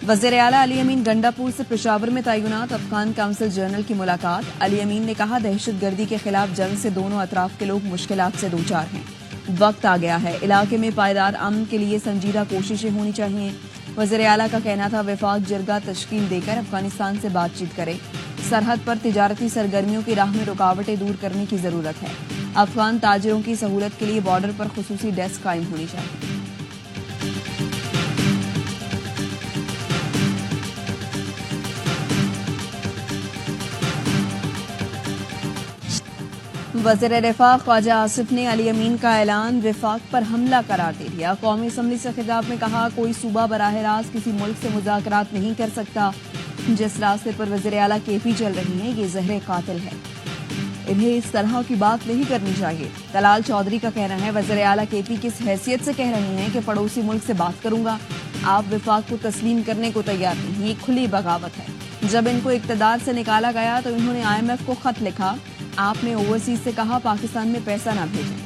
वज़ीर आला अली अमीन गंडापुर से पेशावर में तैनात अफगान काउंसिल जनरल की मुलाकात। अली अमीन ने कहा, दहशतगर्दी के खिलाफ जंग से दोनों अतराफ के लोग मुश्किलात से दो चार हैं। वक्त आ गया है, इलाके में पायदार अमन के लिए संजीदा कोशिशें होनी चाहिए। वज़ीर आला का कहना था, वफाक जरगा तश्कील देकर अफगानिस्तान से बातचीत करे। सरहद पर तिजारती सरगर्मियों की राह में रुकावटें दूर करने की जरूरत है। अफगान ताजिरों की सहूलत के लिए बॉर्डर पर खुसूसी डेस्क कायम होनी चाहिए। वज़ीर दिफा ख्वाजा आसिफ ने अली अमीन का ऐलान वफाक पर हमला करार दे दिया। कौमी असम्बली से खिताब में कहा, कोई सूबा बराह रास्त किसी मुल्क से मुज़ाकरात नहीं कर सकता। जिस रास्ते पर वज़ीर आला केपी चल रही हैं, ये ज़हर कातिल है। इन्हें इस तरह की बात नहीं करनी चाहिए। तलाल चौधरी का कहना है, वज़ीर आला केपी किस हैसियत से कह रही हैं कि पड़ोसी मुल्क से बात करूंगा। आप वफाक को तस्लीम करने को तैयार नहीं, ये खुली बगावत है। जब इनको इक़्तिदार से निकाला गया तो इन्होंने IMF को खत लिखा। आपने ओवरसीज से कहा पाकिस्तान में पैसा ना भेजें।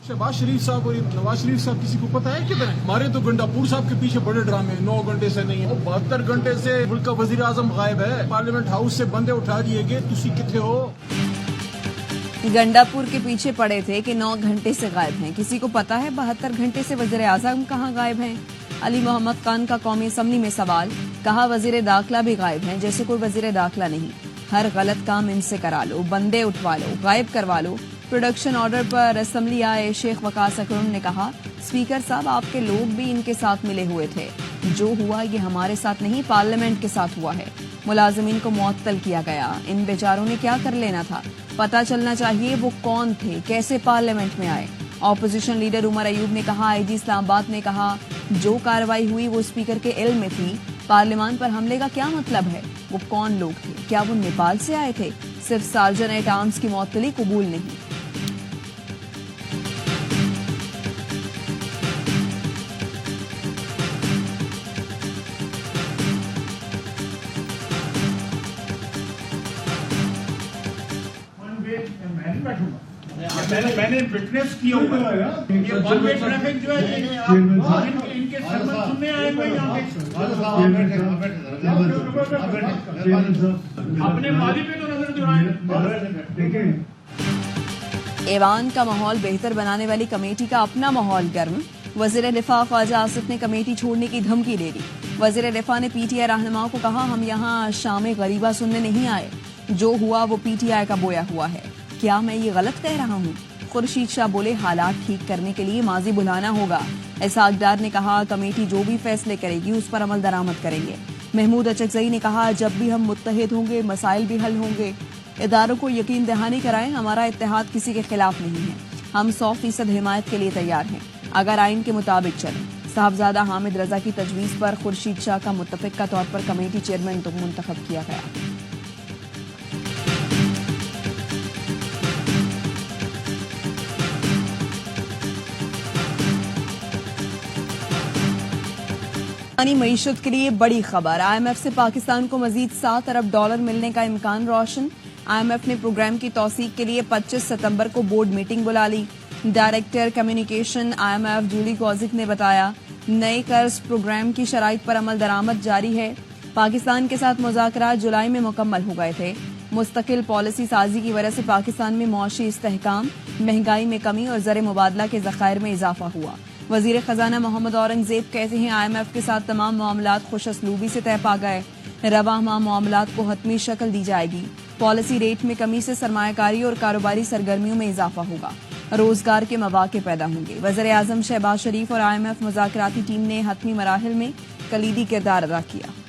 शहबाज शरीफ साहब और नवाज शरीफ साहब किसी को पता है किधर है? हमारे तो गंडापुर साहब के पीछे बड़े ड्रामे 9 घंटे से नहीं है, 72 घंटे से मुल्क का वजीर आजम गायब है। पार्लियामेंट हाउस से बंदे उठा दिए गए, तुसी किथे हो? गंडापुर के पीछे पड़े थे कि 9 घंटे से गायब हैं। किसी को पता है 72 घंटे से वज़ीर आज़म कहाँ गायब हैं? अली मोहम्मद खान का कौमी असम्बली में सवाल। कहा, वज़ीर दाखिला भी गायब हैं, जैसे कोई वज़ीर दाखिला नहीं। हर गलत काम इनसे करा लो, बंदे उठवा लो, गायब करवा लो। प्रोडक्शन ऑर्डर पर असम्बली आए शेख वकास अकरम ने कहा, स्पीकर साहब आपके लोग भी इनके साथ मिले हुए थे। जो हुआ ये हमारे साथ नहीं, पार्लियामेंट के साथ हुआ है। मुलाजिमीन को मुअत्तल किया गया। इन बेचारों ने क्या कर लेना था? पता चलना चाहिए वो कौन थे, कैसे पार्लियामेंट में आए। ऑपोजिशन लीडर उमर अयूब ने कहा, IG इस्लामाबाद ने कहा, जो कार्रवाई हुई वो स्पीकर के इल्म में थी। पार्लियामान पर हमले का क्या मतलब है? वो कौन लोग थे? क्या वो नेपाल से आए थे? सिर्फ सार्जेंट आर्म्स की मुअत्तली कबूल नहीं। मैंने विटनेस किया हुआ है। ये वन वे ट्रैफिक जो है इनके सरमन सुनने आए हुए यहाँ अपने वादी पे तो नजर जुड़ाएं। ऐवान का माहौल बेहतर बनाने वाली कमेटी का अपना माहौल गर्म। वज़ीर दिफा ख्वाजा आसिफ ने कमेटी छोड़ने की धमकी दे दी। वज़ीर दिफा ने PTI रहनुमाओं को कहा, हम यहाँ शाम गरीबा सुनने नहीं आए। जो हुआ वो PTI का बोया हुआ है। क्या मैं ये गलत कह रहा हूँ? खुर्शीद शाह बोले, हालात ठीक करने के लिए माजी बुलाना होगा। इसहाक डार ने कहा, कमेटी जो भी फैसले करेगी उस पर अमल दरामद करेंगे। महमूद अचकज़ई ने कहा, जब भी हम मुत्तहिद होंगे मसाइल भी हल होंगे। इदारों को यकीन दहानी कराएं, हमारा इत्तेहाद किसी के खिलाफ नहीं है। हम 100% हिमायत के लिए तैयार हैं, अगर आइन के मुताबिक चलें। साहबजादा हामिद रजा की तजवीज़ पर खुर्शीद शाह का मुत्तफ़िक़ का तौर पर कमेटी चेयरमैन तो मुंतखब किया गया। मईशत के लिए बड़ी खबर। IMF से पाकिस्तान को मजीद $7 अरब मिलने का इम्कान रोशन। IMF ने प्रोग्राम की तौसीक के लिए 25 सितंबर को बोर्ड मीटिंग बुला ली। Director communication IMF Jully kojic ने बताया, नए कर्ज प्रोग्राम की शराइत पर अमल दरामद जारी है। पाकिस्तान के साथ मुज़ाकरात जुलाई में मुकम्मल हो गए थे। मुस्तकिल पॉलिसी साजी की वजह से पाकिस्तान में मौशी इस्तेहकाम, महंगाई में कमी और ज़र मुबादला के ज़खायर में इजाफा हुआ। वजीर खजाना मोहम्मद औरंगजेब कहते हैं, IMF के साथ तमाम मामलात खुश असलूबी से तय पा गए। रवा माह मामलात को हतमी शक्ल दी जाएगी। पॉलिसी रेट में कमी से सरमायाकारी और कारोबारी सरगर्मियों में इजाफा होगा। रोजगार के मौके पैदा होंगे। वज़ीर आज़म शहबाज शरीफ और IMF मुज़ाकराती टीम ने हतमी मराहिल में कलीदी किरदार अदा किया।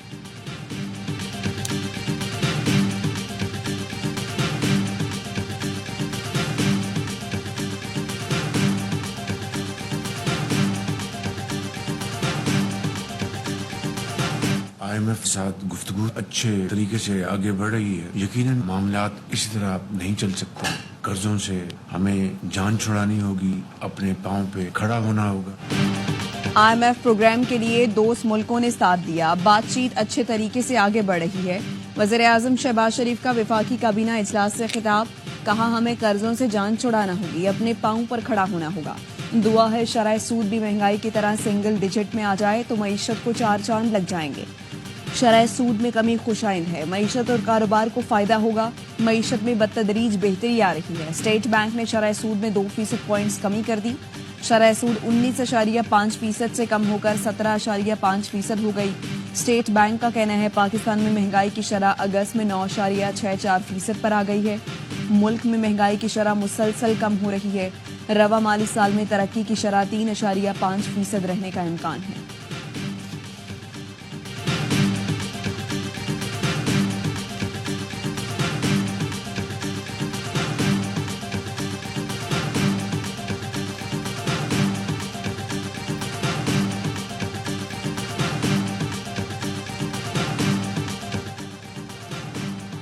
IMF के साथ गुफ्तगू अच्छे तरीके से आगे बढ़ रही है। यकीनन मामलात इसी तरह नहीं चल सकता। कर्जों से हमें जान छुड़ानी होगी, अपने पांव पे खड़ा होना होगा। IMF प्रोग्राम के लिए दोस्त मुल्कों ने साथ दिया। बातचीत अच्छे तरीके से आगे बढ़ रही है। वज़ीर आज़म शहबाज शरीफ का वफाकी काबीना इजलास से खिताब, कहा हमें कर्जों से जान छुड़ाना होगी, अपने पांव पर खड़ा होना होगा। दुआ है शरह सूद भी महंगाई की तरह सिंगल डिजिट में आ जाए तो मईशत को 4 चांद लग जाएंगे। शरह सूद में कमी खुशाइंद है, मईशत और कारोबार को फायदा होगा। मईशत में बतदरीज बेहतरी आ रही है। स्टेट बैंक ने शरह सूद में 2% पॉइंट्स कमी कर दी। शरह सूद 19.5% से कम होकर 17.5% हो गई। स्टेट बैंक का कहना है पाकिस्तान में महंगाई की शरह अगस्त में 9.64% पर आ गई है। मुल्क में महंगाई की शरह मुसलसल कम हो रही है। रवा माली साल में तरक्की की शरह 3.5% रहने का इम्कान है।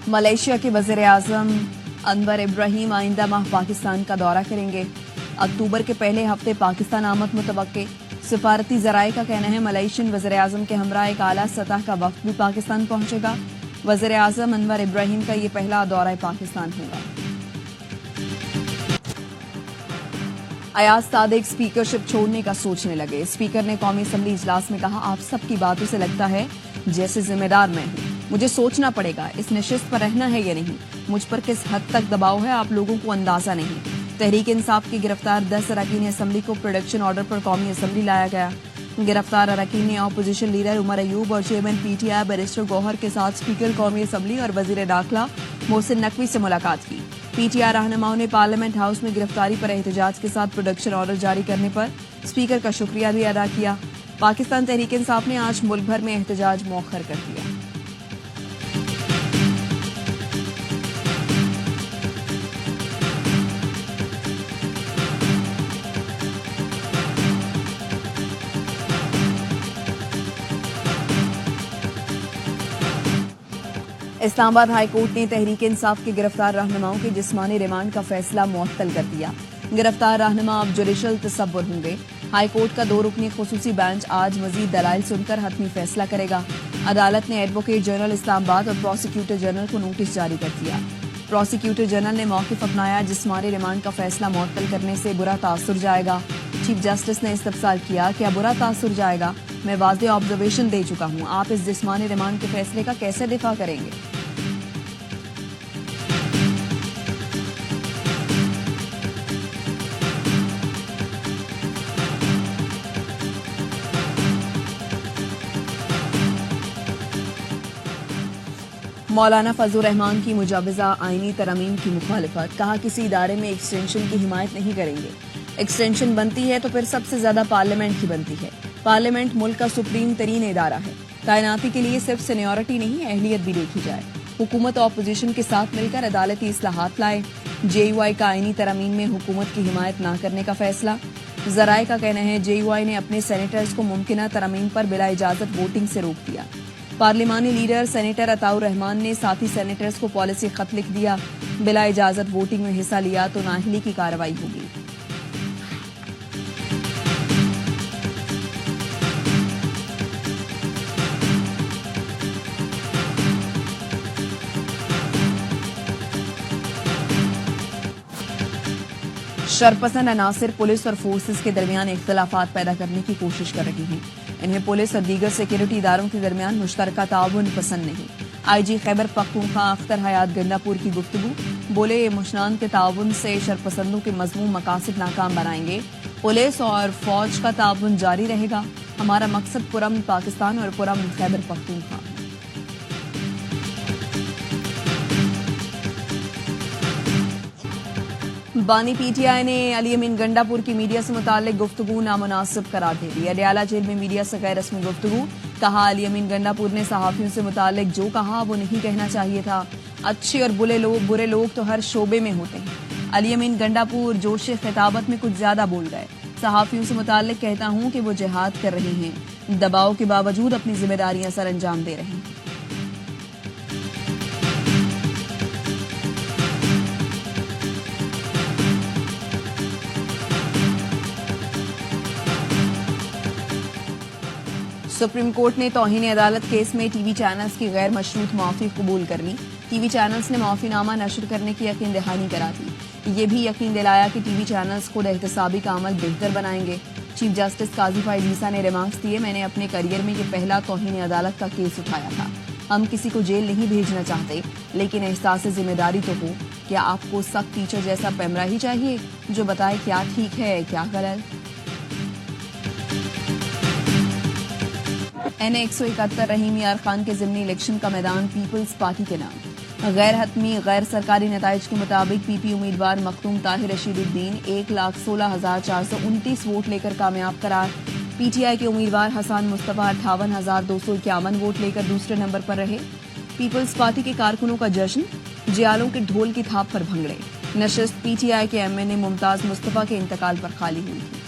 मलेशिया के वज़ीर आज़म अनवर इब्राहिम आइंदा माह पाकिस्तान का दौरा करेंगे। अक्टूबर के पहले हफ्ते पाकिस्तान आमद मुतवक्के। सिफारती ज़राए का कहना है मलेशियन वज़ीर आज़म के हमरा एक आला सतह का वफ्द भी पाकिस्तान पहुंचेगा। वज़ीर आज़म अनवर इब्राहिम का ये पहला दौरा पाकिस्तान होगा। अयाज सादिक स्पीकरशिप छोड़ने का सोचने लगे। स्पीकर ने कौमी असम्बली इजलास में कहा, आप सबकी बातों से लगता है जैसे जिम्मेदार मैं हूँ। मुझे सोचना पड़ेगा इस नशिस्त पर रहना है या नहीं। मुझ पर किस हद तक दबाव है आप लोगों को अंदाजा नहीं। तहरीक इंसाफ के गिरफ्तार 10 अरकान असम्बली को प्रोडक्शन ऑर्डर पर कौमी असम्बली लाया गया। गिरफ्तार अरकान ने अपोजिशन लीडर उमर अयूब और चेयरमैन पीटीआई बैरिस्टर गौहर के साथ स्पीकर कौमी असम्बली और वजीर दाखिला मोहसिन नकवी से मुलाकात की। पीटीआई रहनुमाओं ने पार्लियामेंट हाउस में गिरफ्तारी पर एहतजाज के साथ प्रोडक्शन ऑर्डर जारी करने पर स्पीकर का शुक्रिया भी अदा किया। पाकिस्तान तहरीक इंसाफ ने आज मुल्क भर में एहतजाज मौखर कर दिया। इस्लामाबाद हाई कोर्ट ने तहरीक इंसाफ के गिरफ्तार रहनुमाओं के जिस्मानी रिमांड का फैसला मुअत्तल कर दिया। गिरफ्तार रहनुमा अब जुडिशल तसव्वुर होंगे। हाई कोर्ट का 2 रुकनी खुसूसी बेंच आज मजीद दलाइल सुनकर हतमी फैसला करेगा। अदालत ने एडवोकेट जनरल इस्लामाबाद और प्रोसिक्यूटर जनरल को नोटिस जारी कर दिया। प्रोसिक्यूटर जनरल ने मौक़िफ़ अपनाया, जिस्मानी रिमांड का फैसला मुअत्तल करने से बुरा तासुर जाएगा। चीफ जस्टिस ने इस्तफसार किया, क्या बुरा तासुर जाएगा? मैं वाज़ेह ऑब्जर्वेशन दे चुका हूँ, आप इस जिस्मानी रिमांड के फैसले का कैसे दिफा करेंगे? मौलाना फजलुर रहमान की मुजाविजा आईनी तरमीम की मुखालिफत, कहा किसी इदारे में एक्सटेंशन की हिमायत नहीं करेंगे। एक्सटेंशन बनती है तो फिर सबसे ज्यादा पार्लियामेंट की बनती है। पार्लियामेंट मुल्क का सुप्रीम तरीन इदारा है। तैनाती के लिए सिर्फ सीनियरिटी नहीं, अहलियत भी देखी जाए। हुकूमत और अपोजिशन के साथ मिलकर अदालती इस्लाहात लाए। जेयूआई का आईनी तरमीम में हुकूमत की हिमायत न करने का फैसला। जराए का कहना है जेयूआई ने अपने सेनेटर्स को मुमकिना तरमीम पर बिला इजाजत वोटिंग से रोक दिया। पार्लिमानी लीडर सेनेटर अताउर रहमान ने साथी सेनेटर्स को पॉलिसी खत लिख दिया, बिला इजाजत वोटिंग में हिस्सा लिया तो नाअहली की कार्रवाई होगी। शरपसंद अनासिर पुलिस और फोर्सेस के दरमियान इख्तिलाफात पैदा करने की कोशिश कर रही हैं। इन्हें पुलिस और दीगर सिक्योरिटी इदारों के दरमियान मुश्तरका ताउन पसंद नहीं। आईजी खैबर पख्तूनख्वा अख्तर हयात गंडापुर की गुफ्तगू, बोले ये मुशनान के ताउन से शरपसंदों के मजमूम मकासद नाकाम बनाएंगे। पुलिस और फौज का ताउन जारी रहेगा। हमारा मकसद पुरअमन पाकिस्तान और पुरअमन खैबर पख्तूनख्वा। बानी पीटीआई ने अली अमीन गंडापुर की मीडिया से मुताल्लिक गुफ्तगू नामुनासिब करार दे दी। अडियाला जेल में मीडिया से गैर रस्मी गुफ्तगू, कहा अली अमीन गंडापुर ने सहाफियों से मुताल्लिक जो कहा वो नहीं कहना चाहिए था। अच्छे और बुरे लोग तो हर शोबे में होते हैं। अली अमीन गंडापुर जोश खिताबत में कुछ ज्यादा बोल गए। सहाफियों से मुताल्लिक कहता हूं कि वो जिहाद कर रहे हैं, दबाव के बावजूद अपनी जिम्मेदारियां सर अंजाम दे रहे हैं। सुप्रीम कोर्ट ने तौहीन अदालत केस में टीवी चैनल्स की गैर मशरूत माफी कबूल कर ली। टीवी चैनल्स ने माफीनामा नशर करने की यकीन दहानी करा दी। ये भी यकीन दिलाया कि टीवी चैनल्स खुद एहतसाबी का अमल बेहतर बनाएंगे। चीफ जस्टिस काजी फाइज ईसा ने रिमार्क्स दिए, मैंने अपने करियर में ये पहला तौहीन अदालत का केस उठाया था। हम किसी को जेल नहीं भेजना चाहते, लेकिन एहसास जिम्मेदारी तो हो। क्या आपको सख्त टीचर जैसा पैमरा ही चाहिए जो बताए क्या ठीक है क्या गलत। NA 171 रहीम यार खान के ज़िमनी इलेक्शन का मैदान पीपल्स पार्टी के नाम। गैर हतमी गैर सरकारी नताइज के मुताबिक PP उम्मीदवार मखदूम ताहिर रशीदुद्दीन 1,16,429 वोट लेकर कामयाब करार। PTI के उम्मीदवार हसन मुस्तफा 58,251 वोट लेकर दूसरे नंबर पर रहे। पीपल्स पार्टी के कारकुनों का जश्न, जियालों के ढोल की थाप पर भंगड़े। नशिस्त PTI के MNA मुमताज मुस्तफा के इंतकाल पर खाली हुई थी।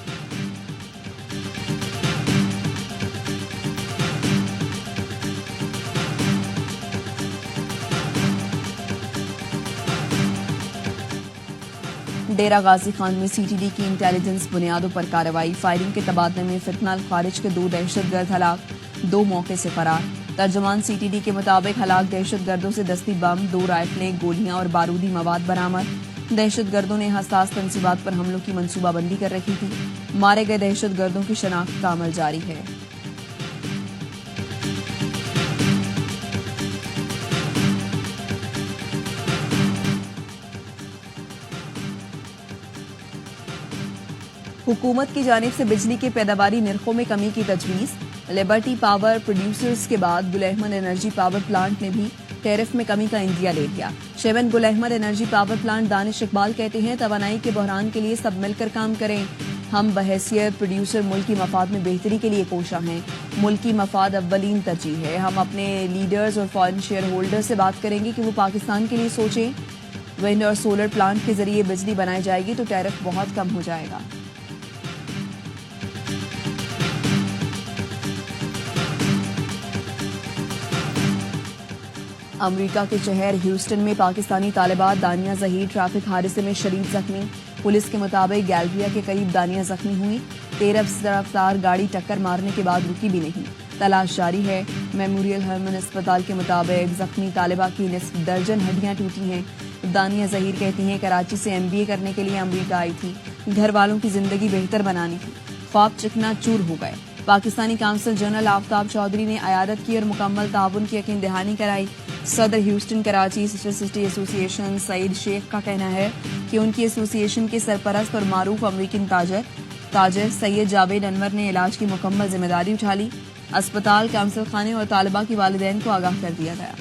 डेरा गाजी खान में CTD की इंटेलिजेंस बुनियादों पर कार्रवाई। फायरिंग के तबादले में फितना खारिज के 2 दहशतगर्द हलाक, 2 मौके से फरार। तर्जुमान CTD के मुताबिक हलाक दहशतगर्दों से दस्ती बम, 2 राइफलें, गोलियां और बारूदी मवाद बरामद। दहशतगर्दों ने हसास तंसीबात पर हमलों की मंसूबाबंदी कर रखी थी। मारे गए दहशतगर्दों की शनाख्त का अमल जारी है। हुकूमत की जानिब से बिजली के पैदावारी निर्खों में कमी की तजवीज़। लिबर्टी पावर प्रोड्यूसर्स के बाद गुल अहमद एनर्जी पावर प्लांट ने भी टैरिफ में कमी का इंदिया ले लिया। Chairman Gul Ahmed energy power plant Danish Iqbal कहते हैं, तवानाई के बहरान के लिए सब मिलकर काम करें। हम बहैसियत प्रोड्यूसर मुल्की मफाद में बेहतरी के लिए कोशा हैं। मुल्की मफाद अव्वलीन तरजीह है। हम अपने लीडर्स और फॉरेन शेयर होल्डर से बात करेंगे कि वो पाकिस्तान के लिए सोचें। विंड और सोलर प्लांट के जरिए बिजली बनाई जाएगी तो टैरिफ बहुत कम हो जाएगा। अमेरिका के शहर ह्यूस्टन में पाकिस्तानी तालिबात दानिया जहीर ट्रैफिक हादसे में शदीद जख्मी। पुलिस के मुताबिक गैलरिया के करीब दानिया जख्मी हुई। तेज रफ्तार गाड़ी टक्कर मारने के बाद रुकी भी नहीं। तलाश जारी है। मेमोरियल हरमन अस्पताल के मुताबिक जख्मी तालिबा की निस्फ दर्जन हड्डियां टूटी हैं। दानिया जहीर कहती हैं, कराची से MBA करने के लिए अमेरिका आई थी। घर वालों की जिंदगी बेहतर बनानी थी। ख्वाब चिकना चूर हो गए। पाकिस्तानी काउंसिल जनरल आफ्ताब चौधरी ने अयादत की और मुकम्मल ताउन की यकीन दहानी कराई। सदर Houston Karachi sister city association Saeed Sheikh का कहना है कि उनकी एसोसिएशन के सरपरस्त और मारूफ अमरीकन ताजर सैयद जावेद अनवर ने इलाज की मुकम्मल जिम्मेदारी उठा ली। अस्पताल, काउंसिल खाने और तालिबा की वालिदैन को आगाह कर दिया गया।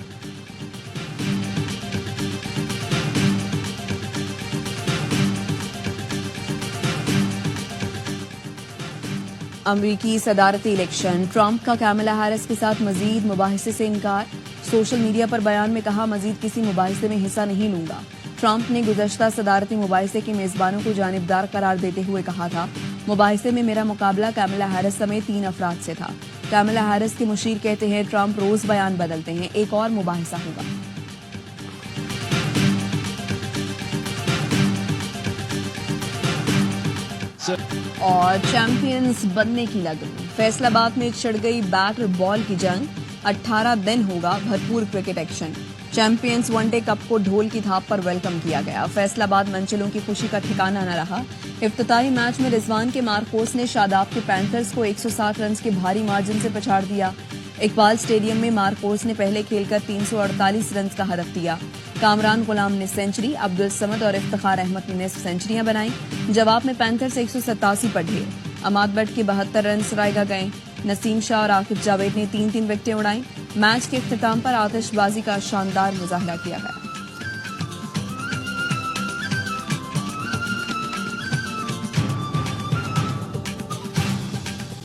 अमरीकी सदारती इलेक्शन, ट्रंप का कैमला हैरिस के साथ मजीद मुबाहिसे से इनकार। सोशल मीडिया पर बयान में कहा, मजीद किसी मुबाहिसे में हिस्सा नहीं लूंगा। ट्रंप ने गुज़श्ता सदारती मुबाहिसे के मेज़बानों को जानिबदार करार देते हुए कहा था, मुबाहिसे में मेरा मुकाबला कैमला हैरिस समेत 3 अफराद से था। कैमला हैरिस के मुशीर कहते हैं, ट्रंप रोज बयान बदलते हैं, एक और मुबाहिसा होगा। और चैंपियंस बनने की लगन, फैसलाबाद में छिड़ गई बैट और बॉल की जंग। 18 दिन होगा भरपूर cricket action. Champions one day cup को ढोल की थाप पर वेलकम किया गया। फैसलाबाद मंजिलों की खुशी का ठिकाना न रहा। इफ्तिताही मैच में रिजवान के मार्कोस ने शादाब के पैंथर्स को 160 रन के भारी मार्जिन से पछाड़ दिया। इकबाल स्टेडियम में मार्कोस ने पहले खेलकर 348 रन का हदफ दिया। कामरान गुलाम ने सेंचुरी, अब्दुल समद और इफ्तिखार अहमद ने निस्फ सेंचुरियां बनाई। जवाब में पैंथर्स 187 पर ढेर। अमाद बट के 72 रन सरायगा गए। नसीम शाह और आकिब जावेद ने 3-3 विकेटें उड़ाई। मैच के इख्तिताम पर आतिशबाजी का शानदार मुजाहरा किया गया।